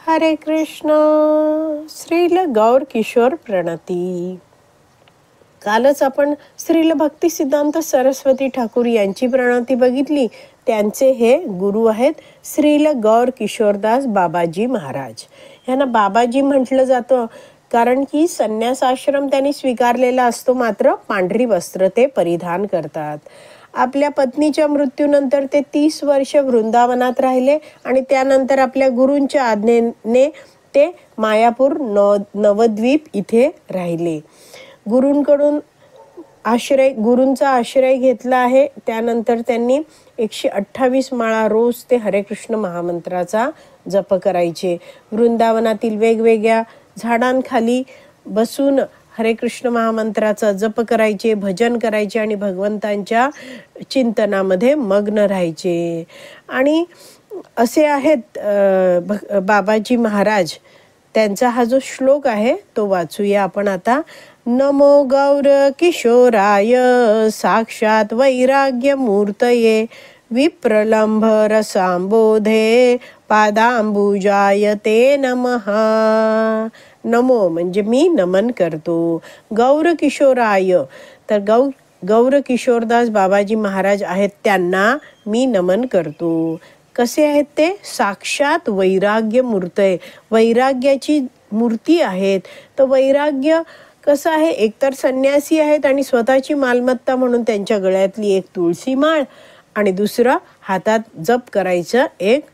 हरे कृष्ण. श्रील गौर किशोर प्रणती. कालच आपण श्रील भक्ती सिद्धांत सरस्वती ठाकूर यांची प्रणती बघितली. त्यांचे हे गुरु आहेत श्रील गौर किशोरदास बाबाजी महाराज. यांना बाबाजी म्हटलं जातं कारण की संन्यास आश्रम त्यांनी स्वीकारलेला असतो, मात्र पांढरी वस्त्र ते परिधान करतात. आपल्या पत्नीच्या मृत्यूनंतर ते 30 वर्ष वृंदावनात राहिले आणि त्यानंतर आपल्या गुरूंच्या आज्ञेने ते मायापूर नवद्वीप इथे राहिले. गुरूंचा आश्रय घेतला आहे. त्यानंतर त्यांनी 128 माळा रोज ते हरे कृष्ण महामंत्राचा जप करायचे. वृंदावनातील वेगवेगळ्या झाडांखाली बसून हरे कृष्ण महामंत्राचा जप करायचे, भजन करायचे आणि भगवंतांच्या चिंतनामध्ये मग्न राहायचे. आणि असे आहेत बाबाजी महाराज. त्यांचा हा जो श्लोक आहे तो वाचूया आपण आता. नमो गौर किशोराय साक्षात वैराग्य मूर्तये विप्रलंभ रसांबोधे पादांबुजाय ते नमः. नमो म्हणजे मी नमन करतो. गौर किशोराय, तर गौर किशोरदास बाबाजी महाराज आहेत, त्यांना मी नमन करतो. कसे आहेत ते? साक्षात वैराग्य मूर्तये, वैराग्याची मूर्ती आहेत. तर वैराग्य कसं आहे? एकतर संन्यासी आहेत आणि स्वतःची मालमत्ता म्हणून त्यांच्या गळ्यातली एक तुळशी माळ आणि दुसरं हातात जप करायचं एक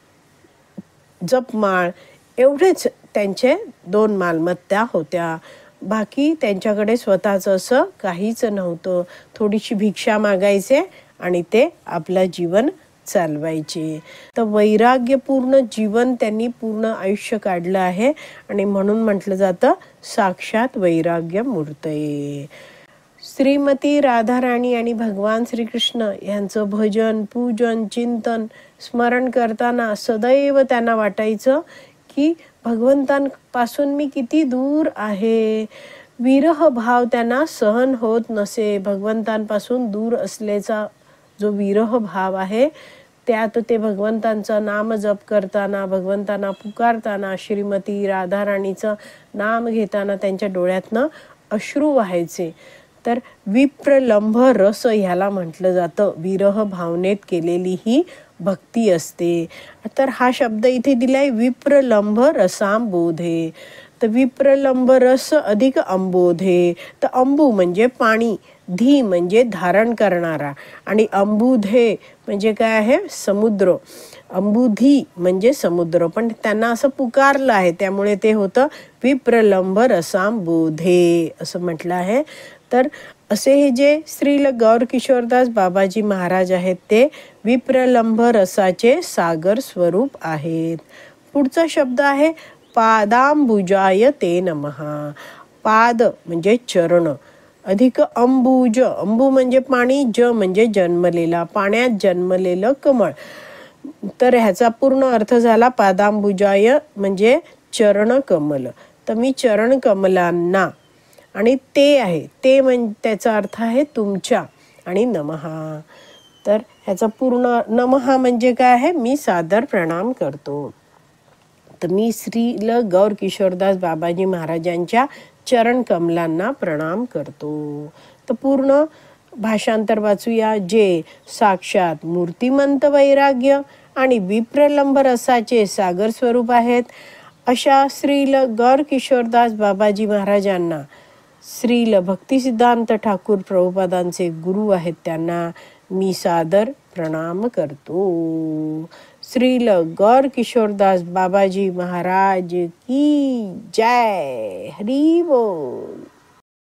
जपमाळ, एवढेच त्यांचे 2 मालमत्ता होत्या. बाकी त्यांच्याकडे स्वतःचं असं काहीच नव्हतं. थोडीशी भिक्षा मागायचे आणि ते आपलं जीवन चालवायचे. तर वैराग्यपूर्ण जीवन त्यांनी पूर्ण आयुष्य काढलं आहे आणि म्हणून म्हटलं जातं साक्षात वैराग्य मूर्तये. श्रीमती राधाराणी आणि भगवान श्रीकृष्ण यांचं भजन, पूजन, चिंतन, स्मरण करताना सदैव त्यांना वाटायचं की भगवंतांपासून मी किती दूर आहे. विरह भाव त्यांना सहन होत नसे. भगवंतांपासून दूर असल्याचा जो विरह भाव आहे त्यात ते भगवंतांचा नाम जप करताना, भगवंतांना पुकारताना, श्रीमती राधाराणीचं नाम घेताना त्यांच्या डोळ्यातनं अश्रू व्हायचे. तर विप्रलंभ रस ह्याला म्हटलं जातं. विरह भावनेत केलेली ही भक्ती असते. तर हा शब्द इथे दिलाय विप्रलंभ रसांबोधे. तर विप्रलंब रस अधिक अंबोधे. तर अंबू म्हणजे पाणी, धी म्हणजे धारण करणारा आणि अंबुधे म्हणजे काय आहे? समुद्र. अंबुधी म्हणजे समुद्र, पण त्यांना असं पुकारलं आहे त्यामुळे ते होतं विप्रलंभ रसांबोधे असं म्हटलं आहे. तर असे हे जे श्रील गौर किशोरदास बाबाजी महाराज आहेत ते विप्रलंभ रसाचे सागर स्वरूप आहेत. पुढचा शब्द आहे पादांबुजाय ते नमः. पाद म्हणजे चरण अधिक अंबुज, अंबू म्हणजे पाणी, ज म्हणजे जन्मलेला, पाण्यात जन्मलेलं कमळ. तर ह्याचा पूर्ण अर्थ झाला पादांबुजाय म्हणजे चरण कमल. तर मी चरण कमलांना, आणि ते आहे ते म्हणजे त्याचा अर्थ आहे तुमच्या, आणि नमः. तर ह्याचा पूर्ण नमः म्हणजे काय आहे? मी सादर प्रणाम करतो. तर मी श्रील गौर किशोरदास बाबाजी महाराजांच्या चरण कमलांना प्रणाम करतो. तर पूर्ण भाषांतर वाचूया. जे साक्षात मूर्तिमंत वैराग्य आणि विप्रलंब रसाचे सागर स्वरूप आहेत अशा श्रील गौर किशोरदास बाबाजी महाराजांना श्रील भक्तिसिद्धांत ठाकूर प्रभुपादांचे गुरु आहेत, त्यांना मी सादर प्रणाम करतो. श्रील गौर किशोरदास बाबाजी महाराज की जय. हरी बोल.